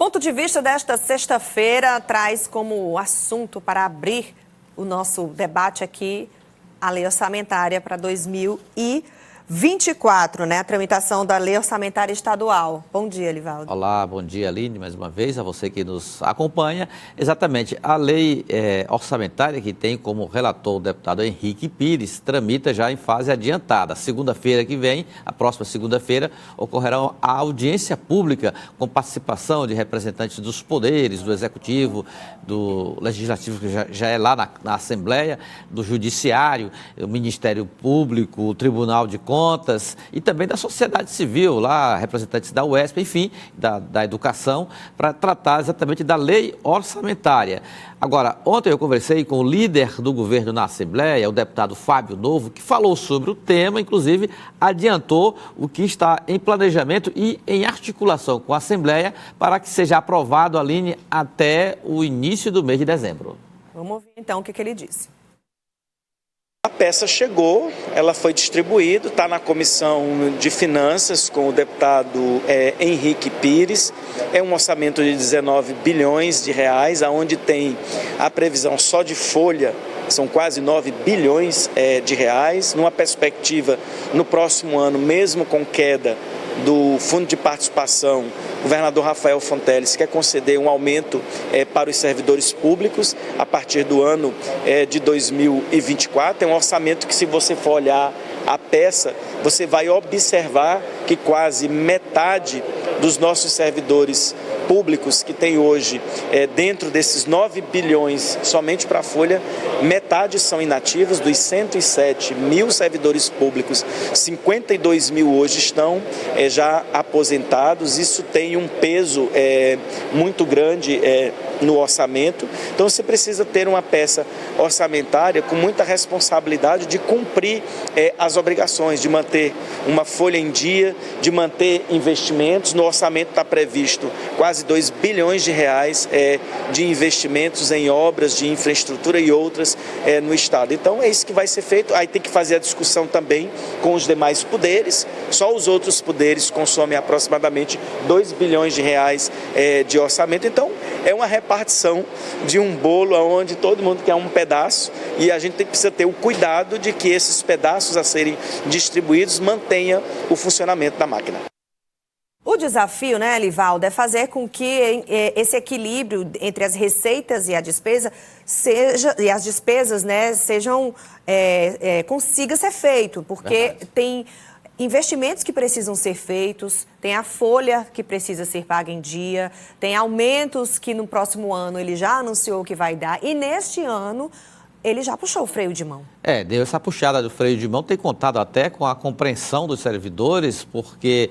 Ponto de vista desta sexta-feira traz como assunto para abrir o nosso debate aqui a lei orçamentária para 2024, né? A tramitação da lei orçamentária estadual. Bom dia, Livaldo. Olá, bom dia, Aline, mais uma vez, a você que nos acompanha. Exatamente, a lei orçamentária que tem como relator o deputado Henrique Pires, tramita já em fase adiantada. Segunda-feira que vem, a próxima segunda-feira, ocorrerá a audiência pública com participação de representantes dos poderes, do Executivo, do Legislativo, que já é lá na Assembleia, do Judiciário, o Ministério Público, o Tribunal de Contas e também da sociedade civil, lá, representantes da UESP, enfim, da educação, para tratar exatamente da lei orçamentária. Agora, ontem eu conversei com o líder do governo na Assembleia, o deputado Fábio Novo, que falou sobre o tema, inclusive adiantou o que está em planejamento e em articulação com a Assembleia para que seja aprovado, Aline, até o início do mês de dezembro. Vamos ouvir então o que ele disse. A peça chegou, ela foi distribuída, está na Comissão de Finanças com o deputado Henrique Pires. É um orçamento de 19 bilhões de reais, onde tem a previsão só de folha, são quase 9 bilhões de reais, numa perspectiva no próximo ano, mesmo com queda do Fundo de Participação, o governador Rafael Fonteles quer conceder um aumento para os servidores públicos a partir do ano de 2024. É um orçamento que, se você for olhar a peça, você vai observar que quase metade dos nossos servidores públicos que tem hoje, dentro desses 9 bilhões somente para a folha, metade são inativos. Dos 107 mil servidores públicos, 52 mil hoje estão já aposentados. Isso tem um peso muito grande no orçamento. Então você precisa ter uma peça orçamentária com muita responsabilidade de cumprir as obrigações, de manter uma folha em dia, de manter investimentos. No orçamento está previsto quase 2 bilhões de reais de investimentos em obras de infraestrutura e outras no Estado. Então é isso que vai ser feito. Aí tem que fazer a discussão também com os demais poderes. Só os outros poderes consomem aproximadamente 2 bilhões de reais de orçamento. Então é uma repartição de um bolo onde todo mundo quer um pedaço e a gente precisa ter o cuidado de que esses pedaços a serem distribuídos mantenham o funcionamento da máquina. O desafio, né, Livaldo, é fazer com que esse equilíbrio entre as receitas e a despesa consiga ser feito, porque tem investimentos que precisam ser feitos, tem a folha que precisa ser paga em dia, tem aumentos que no próximo ano ele já anunciou que vai dar e neste ano ele já puxou o freio de mão. Deu essa puxada do freio de mão, tem contado até com a compreensão dos servidores, porque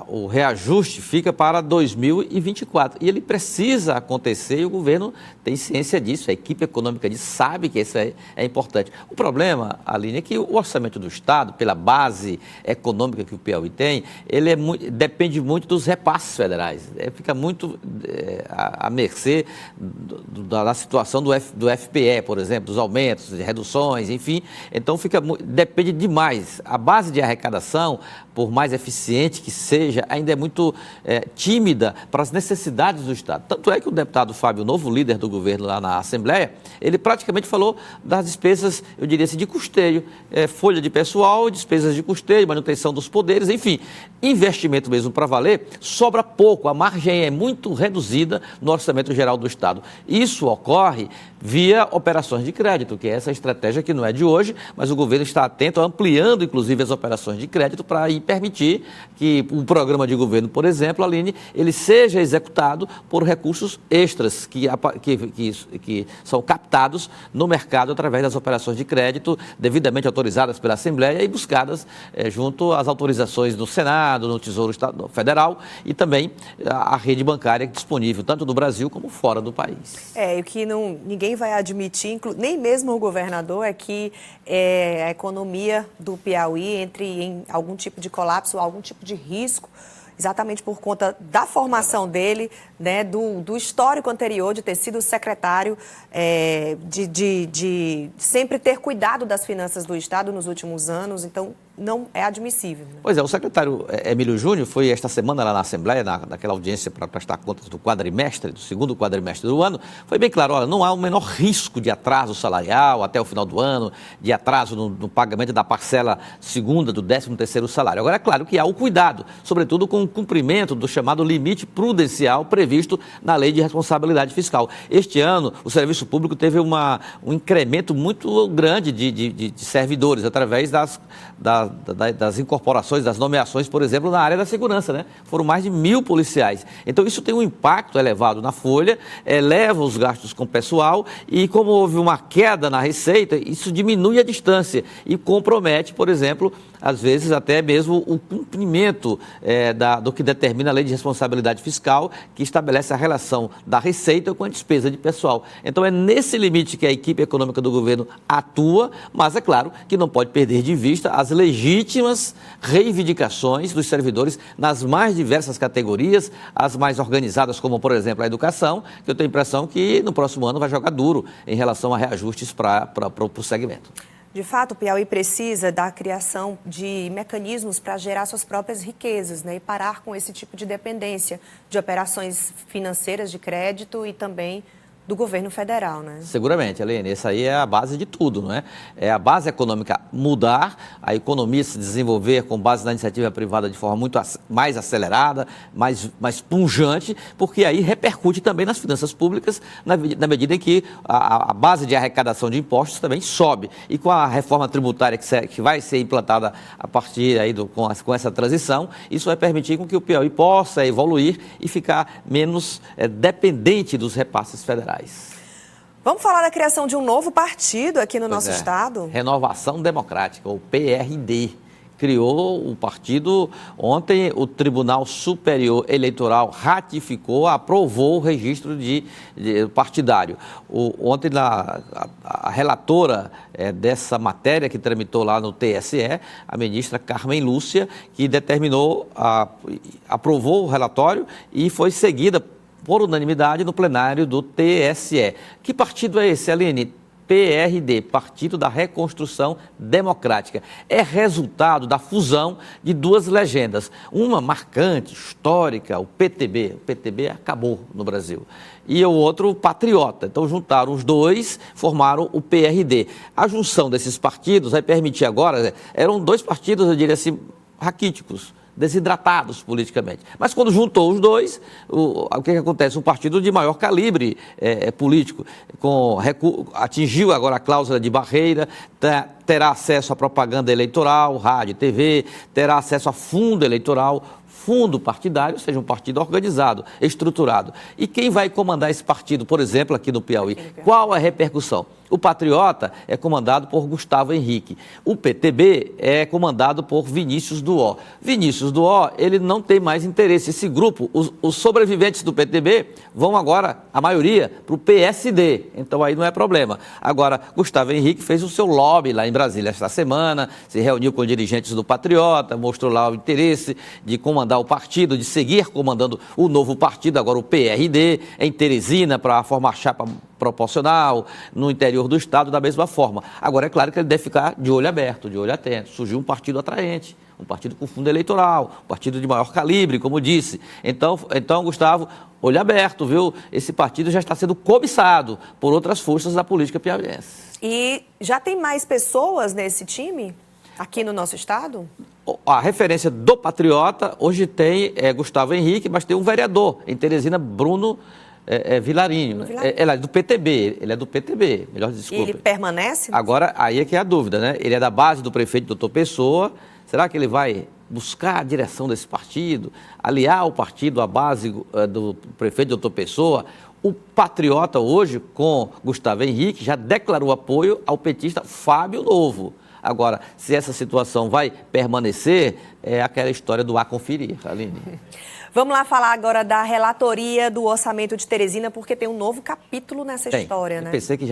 o reajuste fica para 2024 e ele precisa acontecer e o governo tem ciência disso, a equipe econômica sabe que isso é importante. O problema, Aline, é que o orçamento do Estado, pela base econômica que o Piauí tem, ele depende muito dos repasses federais, fica muito à mercê da situação do FPE, por exemplo, dos aumentos, de reduções, enfim. Então, depende demais. A base de arrecadação, por mais eficiente que seja, ainda é muito tímida para as necessidades do Estado. Tanto é que o deputado Fábio Novo, líder do governo lá na Assembleia, ele praticamente falou das despesas, eu diria assim, de custeio, folha de pessoal, despesas de custeio, manutenção dos poderes, enfim, investimento mesmo para valer, sobra pouco, a margem é muito reduzida no orçamento geral do Estado. Isso ocorre via operações de crédito, que é essa estratégia que não é de hoje, mas o governo está atento, ampliando inclusive as operações de crédito para permitir que o programa de governo, por exemplo, Aline, ele seja executado por recursos extras que são captados no mercado através das operações de crédito devidamente autorizadas pela Assembleia e buscadas junto às autorizações do Senado, no Tesouro Federal e também a rede bancária disponível tanto no Brasil como fora do país. E o que ninguém vai admitir, nem mesmo o governador, é que a economia do Piauí entre em algum tipo de colapso, algum tipo de risco, exatamente por conta da formação dele, né, do histórico anterior de ter sido secretário, de sempre ter cuidado das finanças do Estado nos últimos anos. Então, não é admissível. Né? Pois é, o secretário Emílio Júnior foi esta semana lá na Assembleia, naquela audiência para prestar contas do quadrimestre, do segundo quadrimestre do ano, foi bem claro, olha, não há o menor risco de atraso salarial até o final do ano, de atraso no pagamento da parcela segunda do 13º salário. Agora, é claro que há o cuidado, sobretudo com o cumprimento do chamado limite prudencial previsto na Lei de Responsabilidade Fiscal. Este ano, o Serviço Público teve um incremento muito grande de servidores, através das incorporações, das nomeações, por exemplo, na área da segurança, né? Foram mais de 1.000 policiais. Então, isso tem um impacto elevado na folha, eleva os gastos com o pessoal e, como houve uma queda na receita, isso diminui a distância e compromete, por exemplo, às vezes até mesmo o cumprimento do que determina a Lei de Responsabilidade Fiscal, que estabelece a relação da receita com a despesa de pessoal. Então, é nesse limite que a equipe econômica do governo atua, mas é claro que não pode perder de vista as legítimas reivindicações dos servidores nas mais diversas categorias, as mais organizadas, como, por exemplo, a educação, que eu tenho a impressão que no próximo ano vai jogar duro em relação a reajustes para o segmento. De fato, o Piauí precisa da criação de mecanismos para gerar suas próprias riquezas, né, e parar com esse tipo de dependência de operações financeiras de crédito e também do governo federal, né? Seguramente, Aline, essa aí é a base de tudo, não é? É a base econômica mudar, a economia se desenvolver com base na iniciativa privada de forma muito mais acelerada, mais pungente, porque aí repercute também nas finanças públicas, na medida em que a base de arrecadação de impostos também sobe. E com a reforma tributária que vai ser implantada a partir aí com essa transição, isso vai permitir com que o Piauí possa evoluir e ficar menos dependente dos repasses federais. Vamos falar da criação de um novo partido aqui no nosso estado? Renovação Democrática, o PRD. Criou o partido. Ontem, o Tribunal Superior Eleitoral ratificou, aprovou o registro de partidário. Ontem, a relatora dessa matéria que tramitou lá no TSE, a ministra Carmen Lúcia, que determinou, aprovou o relatório e foi seguida por unanimidade no plenário do TSE. Que partido é esse, Aline? PRD, Partido da Reconstrução Democrática. É resultado da fusão de duas legendas. Uma marcante, histórica, o PTB. O PTB acabou no Brasil. E o outro, Patriota. Então, juntaram os dois, formaram o PRD. A junção desses partidos vai permitir agora... Eram dois partidos, eu diria assim, raquíticos, desidratados politicamente. Mas quando juntou os dois, o que acontece? Um partido de maior calibre político, atingiu agora a cláusula de barreira, terá acesso à propaganda eleitoral, rádio, TV, terá acesso a fundo eleitoral, fundo partidário, ou seja, um partido organizado, estruturado. E quem vai comandar esse partido, por exemplo, aqui no Piauí? Qual a repercussão? O Patriota é comandado por Gustavo Henrique. O PTB é comandado por Vinícius Duó. Vinícius Duó, ele não tem mais interesse. Esse grupo, os sobreviventes do PTB, vão agora, a maioria, para o PSD. Então aí não é problema. Agora, Gustavo Henrique fez o seu lobby lá em Brasília esta semana, se reuniu com dirigentes do Patriota, mostrou lá o interesse de comandar o partido, de seguir comandando o novo partido, agora o PRD, em Teresina, para formar chapa proporcional, no interior do estado da mesma forma. Agora, é claro que ele deve ficar de olho aberto, de olho atento. Surgiu um partido atraente, um partido com fundo eleitoral, um partido de maior calibre, como disse. Então, Gustavo, olho aberto, viu? Esse partido já está sendo cobiçado por outras forças da política piauiense. E já tem mais pessoas nesse time aqui no nosso estado? A referência do Patriota hoje tem Gustavo Henrique, mas tem um vereador em Teresina, Bruno Vilarinho. Ele é do PTB, melhor desculpa. Ele permanece? Agora, aí é que é a dúvida, né? Ele é da base do prefeito Doutor Pessoa. Será que ele vai buscar a direção desse partido, aliar o partido à base do prefeito Doutor Pessoa? O Patriota hoje, com Gustavo Henrique, já declarou apoio ao petista Fábio Novo. Agora, se essa situação vai permanecer, é aquela história do a conferir, Aline. Vamos lá falar agora da relatoria do orçamento de Teresina, porque tem um novo capítulo nessa história, né? Eu pensei que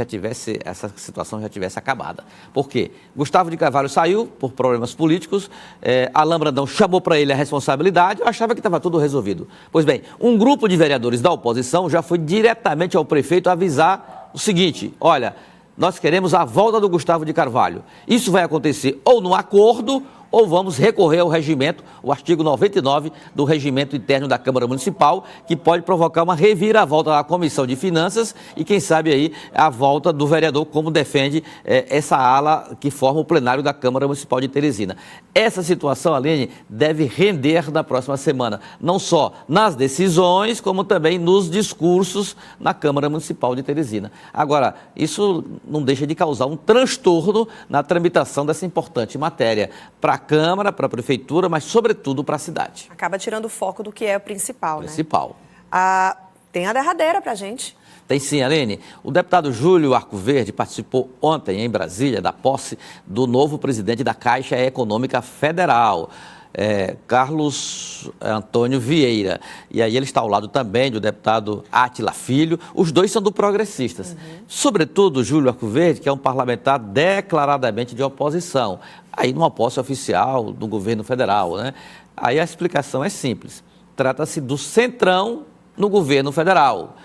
essa situação já tivesse acabada. Por quê? Gustavo de Carvalho saiu por problemas políticos, Alain Brandão chamou para ele a responsabilidade, eu achava que estava tudo resolvido. Pois bem, um grupo de vereadores da oposição já foi diretamente ao prefeito avisar o seguinte: olha, nós queremos a volta do Gustavo de Carvalho. Isso vai acontecer ou no acordo ou vamos recorrer ao regimento, o artigo 99 do regimento interno da Câmara Municipal, que pode provocar uma reviravolta da Comissão de Finanças e, quem sabe aí, a volta do vereador, como defende essa ala que forma o plenário da Câmara Municipal de Teresina. Essa situação, Aline, deve render na próxima semana, não só nas decisões, como também nos discursos na Câmara Municipal de Teresina. Agora, isso não deixa de causar um transtorno na tramitação dessa importante matéria para a Câmara, para a Prefeitura, mas sobretudo para a cidade. Acaba tirando o foco do que é o principal, né? Tem a derradeira para a gente. Tem sim, Aline. O deputado Júlio Arcoverde participou ontem em Brasília da posse do novo presidente da Caixa Econômica Federal, Carlos Antônio Vieira. E aí ele está ao lado também do deputado Átila Filho. Os dois são do Progressistas. Sobretudo o Júlio Arcoverde, que é um parlamentar declaradamente de oposição. Aí numa posse oficial do governo federal, né? Aí a explicação é simples. Trata-se do centrão no governo federal.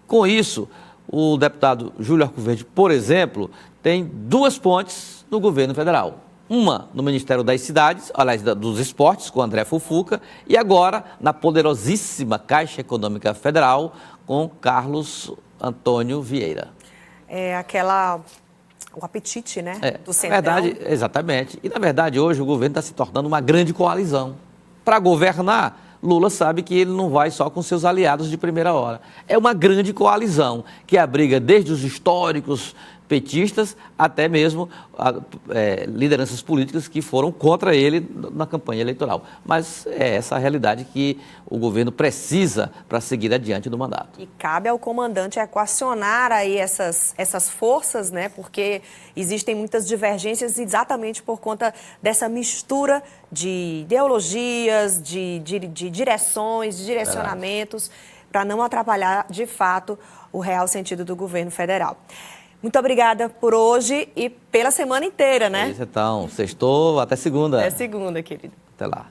Com isso, o deputado Júlio Arcoverde, por exemplo, tem duas pontes no governo federal. Uma no Ministério das Cidades, aliás, dos Esportes, com André Fufuca, e agora na poderosíssima Caixa Econômica Federal, com Carlos Antônio Vieira. O apetite, né, do centrão. Verdade, exatamente. E, na verdade, hoje o governo está se tornando uma grande coalizão. Para governar, Lula sabe que ele não vai só com seus aliados de primeira hora. É uma grande coalizão que abriga desde os históricos petistas até mesmo lideranças políticas que foram contra ele na campanha eleitoral. Mas é essa a realidade que o governo precisa para seguir adiante do mandato. E cabe ao comandante equacionar aí essas forças, né? Porque existem muitas divergências exatamente por conta dessa mistura de ideologias, de direções, de direcionamentos, para não atrapalhar, de fato, o real sentido do governo federal. Muito obrigada por hoje e pela semana inteira, né? É isso, então. Sextou, até segunda. Até segunda, querido. Até lá.